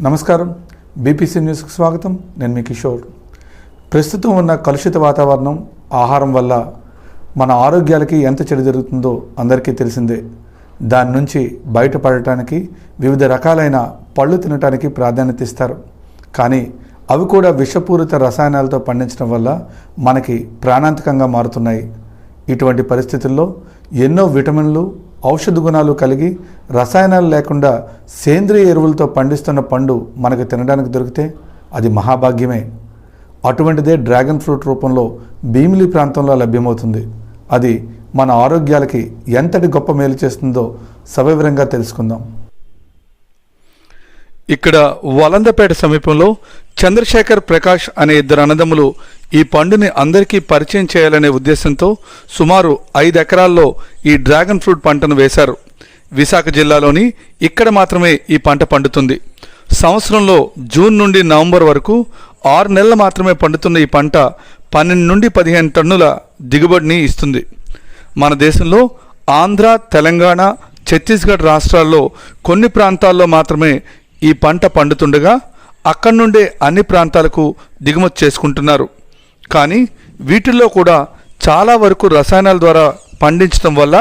నమస్కారం. బీపీసీ న్యూస్కి స్వాగతం. నేను మీ కిషోర్. ప్రస్తుతం ఉన్న కలుషిత వాతావరణం, ఆహారం వల్ల మన ఆరోగ్యాలకి ఎంత చెడు జరుగుతుందో అందరికీ తెలిసిందే. దాని నుంచి బయటపడటానికి వివిధ రకాలైన పళ్ళు తినడానికి ప్రాధాన్యత ఇస్తారు. కానీ అవి కూడా విషపూరిత రసాయనాలతో పండించడం వల్ల మనకి ప్రాణాంతకంగా మారుతున్నాయి. ఇటువంటి పరిస్థితుల్లో ఎన్నో విటమిన్లు, ఔషధ గుణాలు కలిగి రసాయనాలు లేకుండా సేంద్రియ ఎరువులతో పండిస్తున్న పండు మనకు తినడానికి దొరికితే అది మహాభాగ్యమే. అటువంటిదే డ్రాగన్ ఫ్రూట్ రూపంలో భీమిలి ప్రాంతంలో లభ్యమవుతుంది. అది మన ఆరోగ్యాలకి ఎంతటి గొప్ప మేలు చేస్తుందో సవివరంగా తెలుసుకుందాం. ఇక్కడ వలందపేట సమీపంలో చంద్రశేఖర్, ప్రకాష్ అనే ఇద్దరు అన్నదమ్ములు ఈ పండుని అందరికీ పరిచయం చేయాలనే ఉద్దేశంతో సుమారు 5 ఎకరాల్లో ఈ డ్రాగన్ ఫ్రూట్ పంటను వేశారు. విశాఖ జిల్లాలోని ఇక్కడ మాత్రమే ఈ పంట పండుతుంది. సంవత్సరంలో జూన్ నుండి నవంబర్ వరకు 6 నెలలు మాత్రమే పండుతున్న ఈ పంట 12 నుండి 15 టన్నుల దిగుబడిని ఇస్తుంది. మన దేశంలో ఆంధ్ర, తెలంగాణ, ఛత్తీస్గఢ్ రాష్ట్రాల్లో కొన్ని ప్రాంతాల్లో మాత్రమే ఈ పంట పండుతుండగా అక్కడి నుండే అన్ని ప్రాంతాలకు దిగుమతి చేసుకుంటున్నారు. కానీ వీటిల్లో కూడా చాలా వరకు రసాయనాల ద్వారా పండించడం వల్ల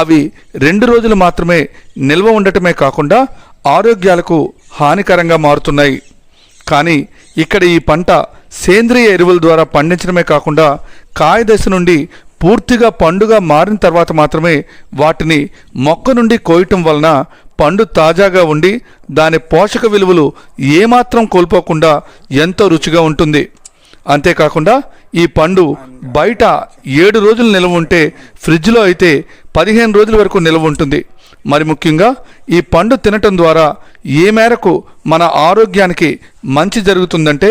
అవి 2 రోజులు మాత్రమే నిల్వ ఉండటమే కాకుండా ఆరోగ్యాలకు హానికరంగా మారుతున్నాయి. కానీ ఇక్కడ ఈ పంట సేంద్రియ ఎరువుల ద్వారా పండించడమే కాకుండా కాయ దశ నుండి పూర్తిగా పండుగా మారిన తర్వాత మాత్రమే వాటిని మొక్క నుండి కోయటం వలన పండు తాజాగా ఉండి దాని పోషక విలువలు ఏమాత్రం కోల్పోకుండా ఎంతో రుచిగా ఉంటుంది. అంతేకాకుండా ఈ పండు బయట 7 రోజులు నిల్వ ఉంటే ఫ్రిడ్జ్లో అయితే 15 రోజుల వరకు నిల్వ ఉంటుంది. మరి ముఖ్యంగా ఈ పండు తినటం ద్వారా ఏ మేరకు మన ఆరోగ్యానికి మంచి జరుగుతుందంటే,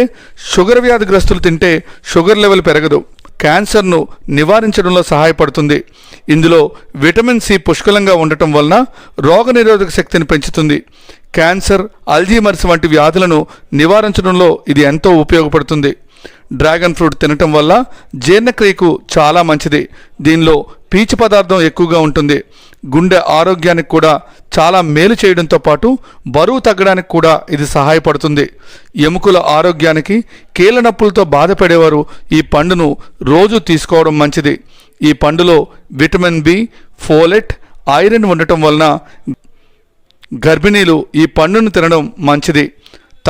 షుగర్ వ్యాధిగ్రస్తులు తింటే షుగర్ లెవెల్ పెరగదు, క్యాన్సర్ను నివారించడంలో సహాయపడుతుంది. ఇందులో విటమిన్ సి పుష్కలంగా ఉండటం వలన రోగనిరోధక శక్తిని పెంచుతుంది. క్యాన్సర్, అల్జీమర్స్ వంటి వ్యాధులను నివారించడంలో ఇది ఎంతో ఉపయోగపడుతుంది. డ్రాగన్ ఫ్రూట్ తినటం వల్ల జీర్ణక్రియకు చాలా మంచిది. దీనిలో పీచు పదార్థం ఎక్కువగా ఉంటుంది. గుండె ఆరోగ్యానికి కూడా చాలా మేలు చేయడంతో పాటు బరువు తగ్గడానికి కూడా ఇది సహాయపడుతుంది. ఎముకల ఆరోగ్యానికి, కీళ్ళ నొప్పులతో బాధపడేవారు ఈ పండును రోజు తీసుకోవడం మంచిది. ఈ పండులో విటమిన్ బి, ఫోలెట్, ఐరన్ ఉండటం వలన గర్భిణీలు ఈ పండును తినడం మంచిది.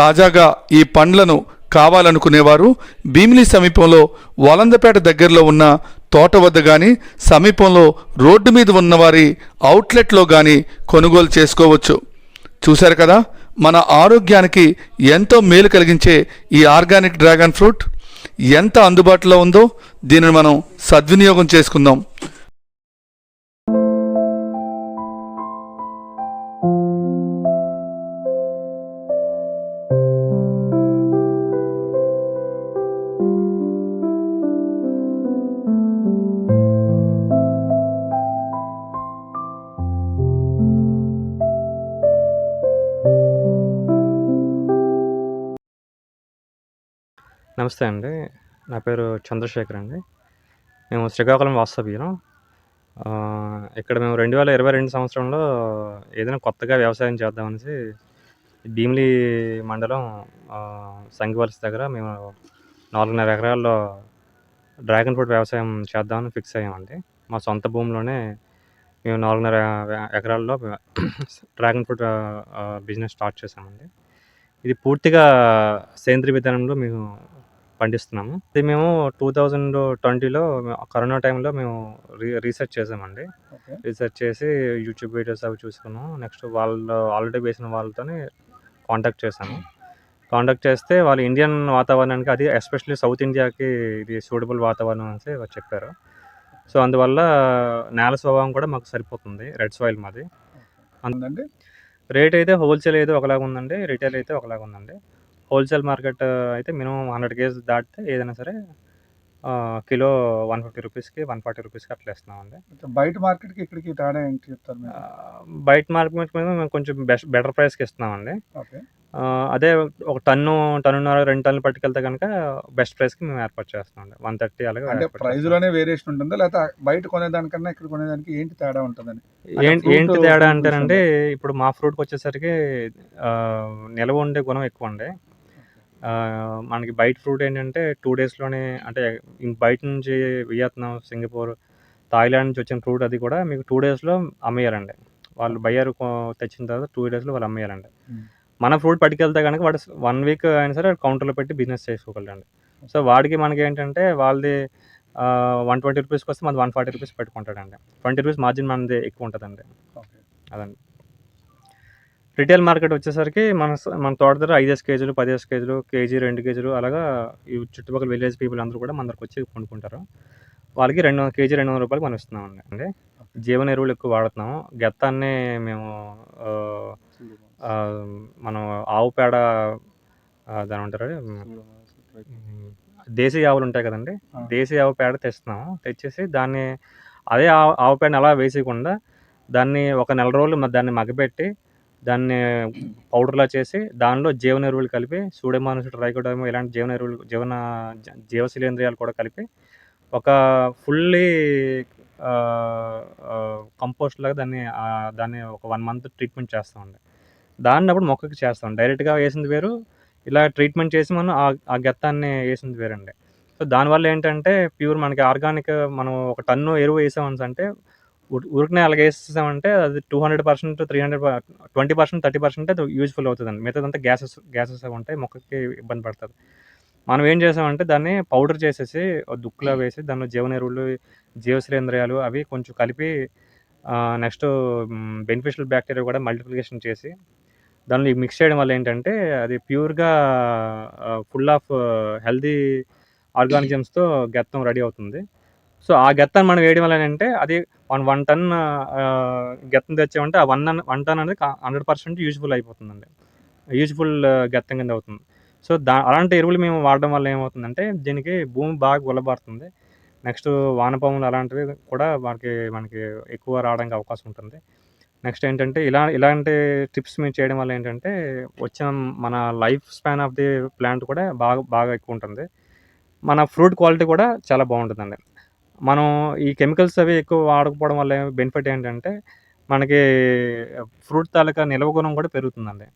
తాజాగా ఈ పండ్లను కావాలనుకునేవారు భీమిలి సమీపంలో వలందపేట దగ్గరలో ఉన్న తోట వద్ద కానీ, సమీపంలో రోడ్డు మీద ఉన్నవారి అవుట్లెట్లో కానీ కొనుగోలు చేసుకోవచ్చు. చూశారు కదా, మన ఆరోగ్యానికి ఎంతో మేలు కలిగించే ఈ ఆర్గానిక్ డ్రాగన్ ఫ్రూట్ ఎంత అందుబాటులో ఉందో దీనిని మనం సద్వినియోగం చేసుకుందాం. నమస్తే అండి. నా పేరు చంద్రశేఖర్ అండి. మేము శ్రీకాకుళం వాస్తవ్యం. ఇక్కడ మేము 2022 సంవత్సరంలో ఏదైనా కొత్తగా వ్యవసాయం చేద్దామనేసి భీమిలి మండలం సంగివలస దగ్గర మేము 4.5 ఎకరాల్లో డ్రాగన్ ఫ్రూట్ వ్యవసాయం చేద్దామని ఫిక్స్ అయ్యామండి. మా సొంత భూమిలోనే మేము 4.5 ఎకరాల్లో డ్రాగన్ ఫ్రూట్ బిజినెస్ స్టార్ట్ చేసామండి. ఇది పూర్తిగా సేంద్రియ విధానంలో మేము పండిస్తున్నాము. ఇది మేము 2020లో కరోనా టైంలో మేము రీసెర్చ్ చేసామండి. రీసెర్చ్ చేసి యూట్యూబ్ వీడియోస్ అవి చూసుకున్నాము. నెక్స్ట్ వాళ్ళు ఆల్రెడీ వేసిన వాళ్ళతోనే కాంటాక్ట్ చేశాము. కాంటాక్ట్ చేస్తే వాళ్ళు ఇండియన్ వాతావరణానికి, అది ఎస్పెషల్లీ సౌత్ ఇండియాకి ఇది సూటబుల్ వాతావరణం అనేసి చెప్పారు. సో అందువల్ల నేల స్వభావం కూడా మాకు సరిపోతుంది. రెడ్ సాయిల్ మాది. అందుకండి రేట్ అయితే హోల్సేల్ అయితే ఒకలాగా ఉందండి, రిటైల్ అయితే ఒకలాగా ఉందండి. హోల్సేల్ మార్కెట్ అయితే మినిమం 100 కేజీస్ దాటితే ఏదైనా సరే కిలో 150 రూపీస్కి, 140 రూపీస్కి అట్లా ఇస్తున్నామండి. బయట మార్కెట్కి ఇక్కడికి తేడా ఏంటి చెప్తారు? బయట మార్కెట్ మీద మేము కొంచెం బెటర్ ప్రైస్కి ఇస్తున్నామండి. ఓకే. అదే ఒక టన్ను, టన్నున్నర, 2 టన్నులు పట్టుకెళ్తే గనక బెస్ట్ ప్రైస్‌కి మేము ఏర్పాటు చేస్తామండి. 130 అలాగా అంటే ఏర్పాటు చేస్తాం. ప్రైస్‌లోనే వేరియేషన్ ఉంటుందా? లేకపోతే బయట కొనేదానికన్నా ఇక్కడ కొనేదానికి ఏంటి తేడా ఉంటదని? అంటే ఏంటి తేడా ఫ్రూట్ అంటేనండి, విషయంలో. ఇప్పుడు మా ఫ్రూట్‌కొచ్చేసరికి నిలవ ఉండే గుణం ఎక్కువండి. మనకి బయట ఫ్రూట్ ఏంటంటే 2 డేస్‌లోనే అంటే బయట నుంచి వియత్నాం, సింగపూర్, థాయిలాండ్ నుంచి వచ్చిన ఫ్రూట్ అది కూడా మీకు 2 డేస్‌లో అమ్మేయాలండి. వాళ్ళు బయ్యర్ తెచ్చిన తర్వాత 2 డేస్‌లో వాళ్ళు అమ్మేయాలండి. హ్మ్. మన ఫ్రూట్ పట్టుకెళ్తే గనక వాడు 1 వీక్ అయినా సరే కౌంటర్‌లో పెట్టి బిజినెస్ చేసుకోగలడండి. సో, వాడికి మనకేంటంటే వాళ్ళది 120 రూపీస్‌కొస్తే మనది 140 రూపీస్ పెట్టుకుంటాడండి. 20 రూపీస్ మార్జిన్ మనది ఎక్కువుంటదండి. ఓకే. అదండి. రిటైల్ మార్కెట్ వచ్చేసరికి మన తోట దగ్గర 5 కేజీలు, 10 కేజీలు, కేజీ, 2 కేజీలు అలాగా ఈ చుట్టుపక్కల విలేజ్ పీపుల్ అందరూ కూడా మన దగ్గరకొచ్చి కొనుక్కుంటారు. వాళ్ళకి కేజీ రూ. 200 మనం ఇస్తున్నామండి. జీవన ఎరువులు ఎక్కువ వాడుతున్నాము. గెత్తాన్ని మేము ఆహ్, ఆహ్, మనం ఆవు పేడ దాన్నేమంటారు? హ్మ్. దేశీ ఆవులుంటాయి కదండీ! ఆ! దేశీ ఆవు పేడ తెస్తున్నాము. తెచ్చేసి దాన్ని అదే ఆవు పేడని అలా వేసేయకుండా దాన్ని ఒక నెల రోజులు దాన్ని మగ్గబెట్టి దాన్ని పౌడర్‌లా చేసి దానిలో జీవన ఎరువులు కలిపి సూడోమోనాస్, ట్రైకోడర్మా ఇలాంటి జీవన ఎరువులు జీవ శిలీంధ్రాలు కూడా కలిపి ఒక ఫుల్లీ ఆహ్, ఆహ్, కంపోస్ట్‌లాగా దాన్ని ఒక 1 మంత్ ట్రీట్మెంట్ చేస్తామండి. దాన్నప్పుడు మొక్కకి చేస్తాం. డైరెక్ట్‌గా ఏసింది వేరు. ఇలా ట్రీట్మెంట్ చేసి మనం ఆ గెత్తాన్ని ఏసింది వేరండి. సో, దానివల్ల ఏంటంటే ప్యూర్ మనకి ఆర్గానిక్ మనం ఒక టన్ను ఎరువు ఏసామనేసంటే ఊరికనే అలాగ ఏసేసామంటే అది 200%, 300 20%, 30% అది యూజ్‌ఫుల్ అవుతదండి. మిగతాదంతా గ్యాసెస్ అవి ఉంటాయి. మొక్కకి ఇబ్బంది పడతది. మనం ఏం చేసామంటే దాన్ని పౌడర్ చేసేసి దుక్కులా వేసి దానిలో జీవన ఎరువులు, జీవశిలీంధ్రాలు అవి కొంచెం కలిపి నెక్స్టు బెనిఫిషియల్ బ్యాక్టీరియా కూడా మల్టిప్లికేషన్ చేసి దానిలో మిక్స్ చేయడం వల్ల ఏంటంటే అది ప్యూర్‌గా ఫుల్ ఆఫ్ హెల్తీ ఆర్గానిజమ్స్‌తో గెత్తం రెడీ అవుతుంది. సో, ఆ గెత్తాన్ని మనం వేయడం వల్ల ఏంటంటే అది 1 టన్ గెత్తం తెచ్చామంటే ఆ 1 టన్ అనేది 100% యూజ్‌ఫుల్ అయిపోతుందండి. యూజ్‌ఫుల్ గెత్తం కింద అవుతుంది. సో, అలాంటి ఎరువులు మేము వాడడం వల్ల ఏమవుతుందంటే దీనికి భూమి బాగా గుల్లబారుతుంది. నెక్స్టు వానపాములు అలాంటివి కూడా మనకి ఎక్కువ రావడానికి అవకాశం ఉంటుంది. నెక్స్ట్ ఏంటంటే ఇలాంటి టిప్స్ మేము చేయడం వల్ల ఏంటంటే వచ్చిన మన life span of the plant కూడా బాగా బాగా ఎక్కువుంటుంది. మన ఫ్రూట్ క్వాలిటీ కూడా చాలా బావుంటుందండి. మనం ఈ కెమికల్స్ అవి ఎక్కువ వాడకపోవడం వల్ల బెనిఫిట్ ఏంటంటే మనకి ఫ్రూట్ తాలూకా నిల్వ గుణం కూడా పెరుగుతుందండి.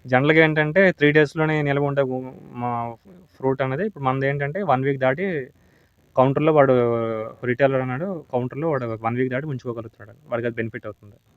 జనరల్‌గా ఏంటంటే 3 డేస్‌లోనే నిల్వ ఉండే మా ఫ్రూట్ అనేది ఇప్పుడు మనదేంటంటే 1 వీక్ దాటి కౌంటర్‌లో వాడు రిటైలర్ అన్నాడు కౌంటర్‌లో వాడు 1 వీక్ దాటి ఉంచుకోగలుగుతున్నాడు. వాడికి అది బెనిఫిట్ అవుతుంది.